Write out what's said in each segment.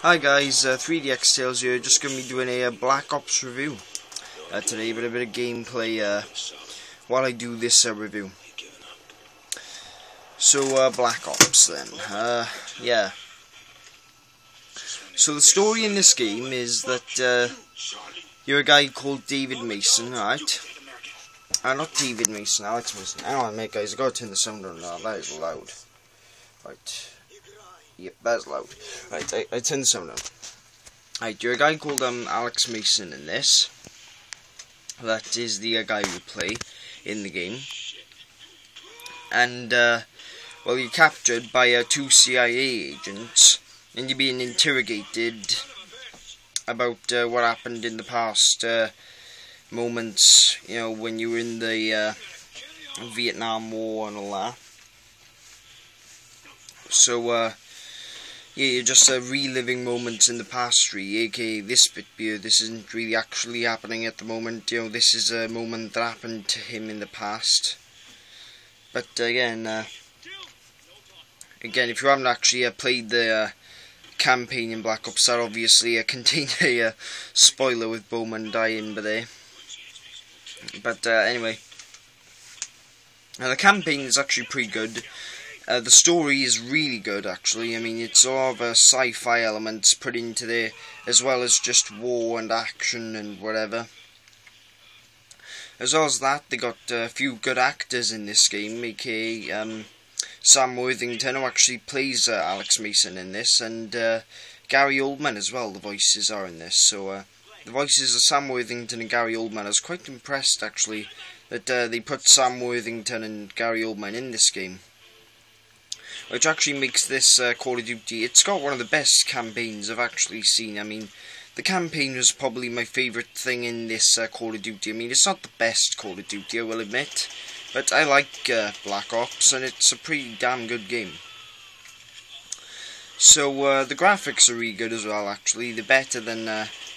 Hi guys, 3DX Tales here, just going to be doing a Black Ops review today, but a bit of gameplay while I do this review. So, Black Ops then, yeah. So the story in this game is that you're a guy called David Mason, right? Not David Mason, Alex Mason. Hang on a minute guys, I gotta turn the sound on now, that is loud. Right. Yep, that's loud. Right, I turn the sound on. Right, you're a guy called Alex Mason in this. That is the guy you play in the game. And, well, you're captured by two CIA agents, and you're being interrogated about what happened in the past moments, you know, when you were in the Vietnam War and all that. So, yeah, you're just reliving moments in the past, really, aka this bit here. This isn't really actually happening at the moment, you know, this is a moment that happened to him in the past. But again, if you haven't actually played the campaign in Black Ops, that obviously contained a spoiler with Bowman dying by there. But anyway, the campaign is actually pretty good. The story is really good, actually. I mean, it's all of sci-fi elements put into there, as well as just war and action and whatever. As well as that, they got a few good actors in this game, aka Sam Worthington, who actually plays Alex Mason in this, and Gary Oldman as well, the voices are in this. So, the voices of Sam Worthington and Gary Oldman, I was quite impressed, actually, that they put Sam Worthington and Gary Oldman in this game. Which actually makes this Call of Duty, it's got one of the best campaigns I've actually seen. I mean, the campaign was probably my favourite thing in this Call of Duty. I mean, it's not the best Call of Duty, I will admit, but I like Black Ops, and it's a pretty damn good game. So, the graphics are really good as well, actually. They're better than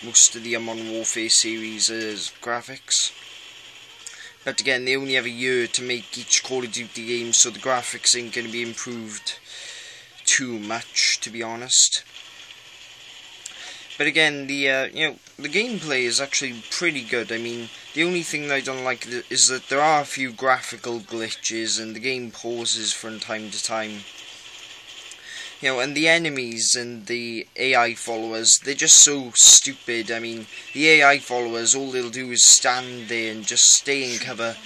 most of the Modern Warfare series' graphics. But again, they only have a year to make each Call of Duty game, so the graphics ain't going to be improved too much, to be honest. But again, the the gameplay is actually pretty good. I mean, the only thing that I don't like is that there are a few graphical glitches, and the game pauses from time to time. You know, and the enemies and the AI followers, they're just so stupid. I mean, the AI followers, all they'll do is stand there and just stay in cover.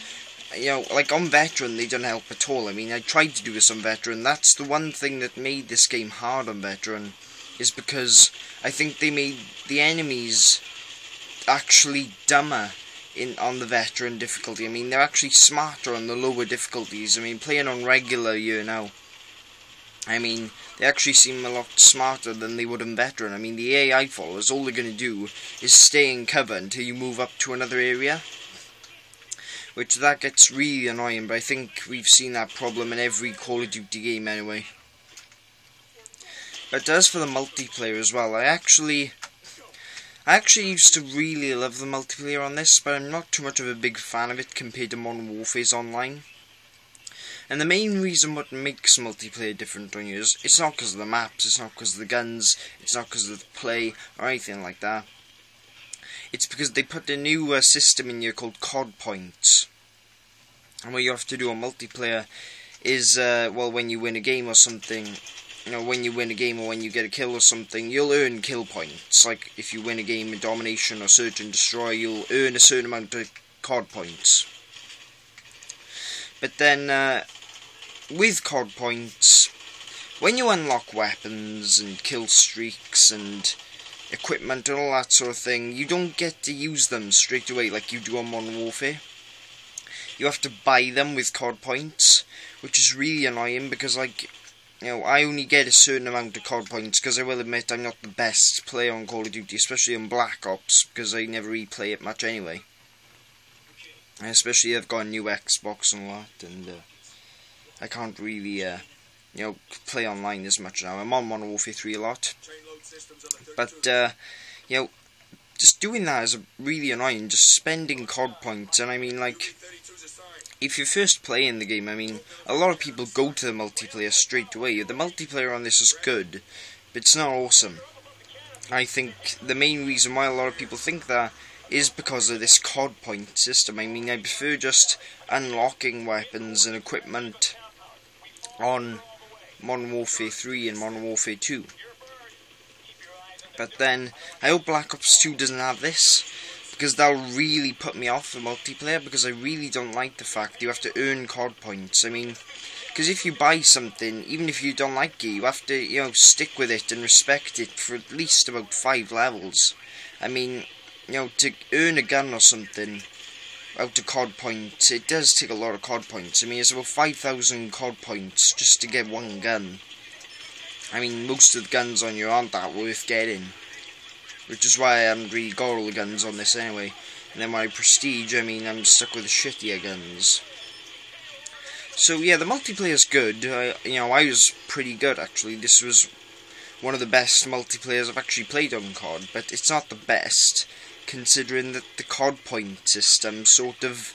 You know, like on Veteran, they don't help at all. I mean, I tried to do this on Veteran. That's the one thing that made this game hard on Veteran, is because I think they made the enemies actually dumber on the Veteran difficulty. I mean, they're actually smarter on the lower difficulties. I mean, playing on regular, you know, I mean, they actually seem a lot smarter than they would in Veteran. I mean, the AI followers, all they're going to do is stay in cover until you move up to another area. Which, that gets really annoying, but I think we've seen that problem in every Call of Duty game anyway. But as for the multiplayer as well, I actually used to really love the multiplayer on this, but I'm not too much of a big fan of it compared to Modern Warfare's online. And the main reason what makes multiplayer different on you is, it's not because of the maps, it's not because of the guns, it's not because of the play, or anything like that. It's because they put a new system in here called COD points. And what you have to do on multiplayer is, well, when you win a game or something, you know, when you win a game or when you get a kill or something, you'll earn kill points. Like, if you win a game in Domination or Search and Destroy, you'll earn a certain amount of COD points. But then, with COD points, when you unlock weapons and kill streaks and equipment and all that sort of thing, you don't get to use them straight away like you do on Modern Warfare. You have to buy them with COD points, which is really annoying because, like, you know, I only get a certain amount of COD points because I will admit I'm not the best player on Call of Duty, especially on Black Ops, because I never really play it much anyway. And especially I've got a new Xbox and all that, and I can't really, you know, play online as much now. I'm on Modern Warfare 3 a lot. But, you know, just doing that is really annoying, just spending COD points. And I mean, like, if you're first playing the game, I mean, a lot of people go to the multiplayer straight away. The multiplayer on this is good, but it's not awesome. I think the main reason why a lot of people think that is because of this COD point system. I mean, I prefer just unlocking weapons and equipment on Modern Warfare 3 and Modern Warfare 2. But then, I hope Black Ops 2 doesn't have this, because that'll really put me off the multiplayer, because I really don't like the fact you have to earn COD points. I mean, because if you buy something, even if you don't like it, you have to, you know, stick with it and respect it for at least about 5 levels. I mean, you know, to earn a gun or something out of COD points, it does take a lot of COD points. I mean, it's about 5,000 COD points just to get one gun. I mean, most of the guns on you aren't that worth getting, which is why I haven't really got all the guns on this anyway. And then my prestige, I mean, I'm stuck with the shittier guns. So yeah, the multiplayer's good. You know, I was pretty good actually. This was one of the best multiplayers I've actually played on COD, but it's not the best, considering that the COD point system sort of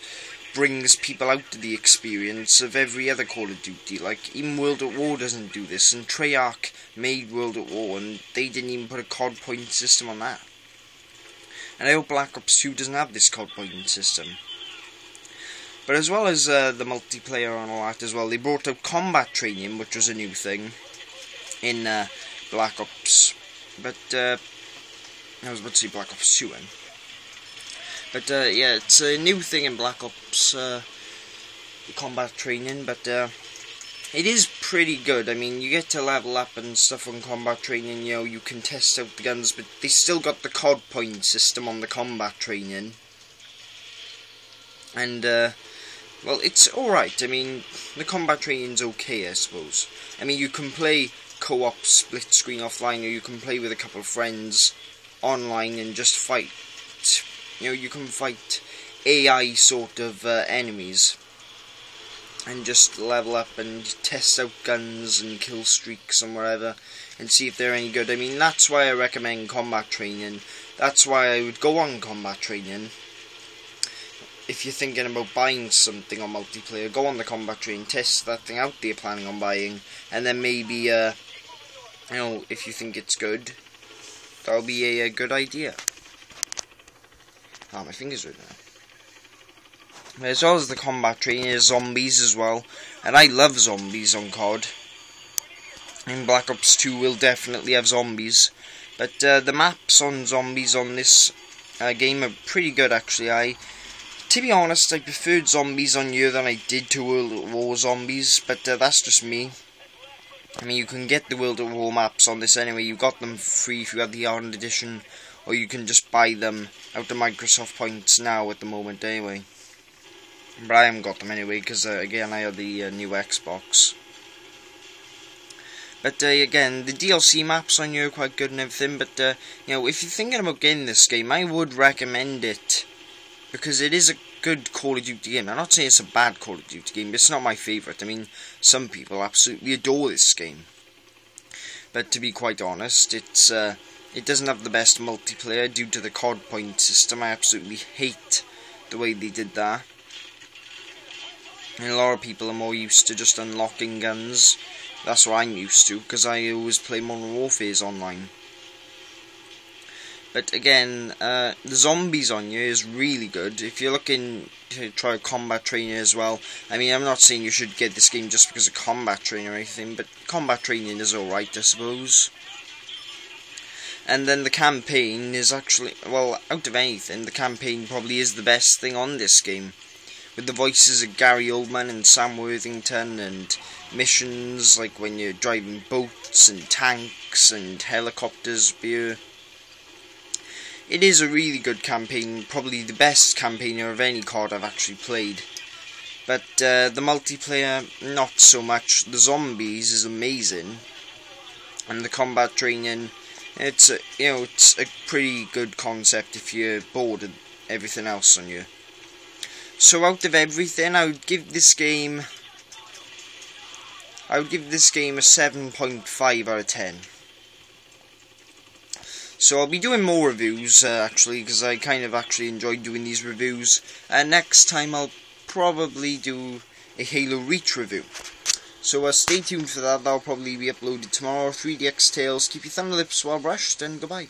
brings people out to the experience of every other Call of Duty. Like, even World at War doesn't do this, and Treyarch made World at War, and they didn't even put a COD point system on that. And I hope Black Ops 2 doesn't have this COD point system. But as well as the multiplayer and all that as well, they brought out combat training, which was a new thing in Black Ops. But, I was about to say Black Ops 2 then. But yeah, it's a new thing in Black Ops, combat training, but it is pretty good. I mean, you get to level up and stuff on combat training, you know, you can test out the guns, but they still got the COD point system on the combat training. And, well, it's alright. I mean, the combat training's okay, I suppose. I mean, you can play co-op split screen offline, or you can play with a couple of friends online and just fight. You know, you can fight AI sort of enemies and just level up and test out guns and kill streaks and whatever and see if they're any good. I mean, that's why I recommend combat training. That's why I would go on combat training. If you're thinking about buying something on multiplayer, go on the combat training, test that thing out that you're planning on buying, and then maybe, you know, if you think it's good, that'll be a good idea. Ah, my fingers right now. As well as the combat training, there's zombies as well, and I love zombies on COD. In Black Ops 2 will definitely have zombies, but the maps on zombies on this game are pretty good actually. To be honest, I preferred zombies on here than I did to World at War zombies, but that's just me. I mean, you can get the World at War maps on this anyway. You got them free if you have the Ireland edition, or you can just buy them out of Microsoft points now at the moment anyway. But I haven't got them anyway, because again I have the new Xbox. But again, the DLC maps on here are quite good and everything, but you know, if you're thinking about getting this game, I would recommend it, because it is a good Call of Duty game. I'm not saying it's a bad Call of Duty game, but it's not my favourite. I mean, some people absolutely adore this game. But to be quite honest, it doesn't have the best multiplayer due to the COD point system. I absolutely hate the way they did that. And a lot of people are more used to just unlocking guns. That's what I'm used to, because I always play Modern Warfare's online. But again, the zombies on here is really good. If you're looking to try combat training as well, I mean, I'm not saying you should get this game just because of combat training or anything, but combat training is alright, I suppose. And then the campaign is actually, well, out of anything, the campaign probably is the best thing on this game. With the voices of Gary Oldman and Sam Worthington, and missions like when you're driving boats and tanks and helicopters beer. It is a really good campaign, probably the best campaigner of any COD I've actually played. But the multiplayer, not so much. The zombies is amazing, and the combat training, it's a, you know, it's a pretty good concept if you're bored of everything else on you. So out of everything, I would give this game a 7.5 out of 10. So I'll be doing more reviews, actually, because I kind of actually enjoyed doing these reviews. And next time I'll probably do a Halo Reach review. So stay tuned for that. That'll probably be uploaded tomorrow. 3DX Tales. Keep your thunder lips well brushed, and goodbye.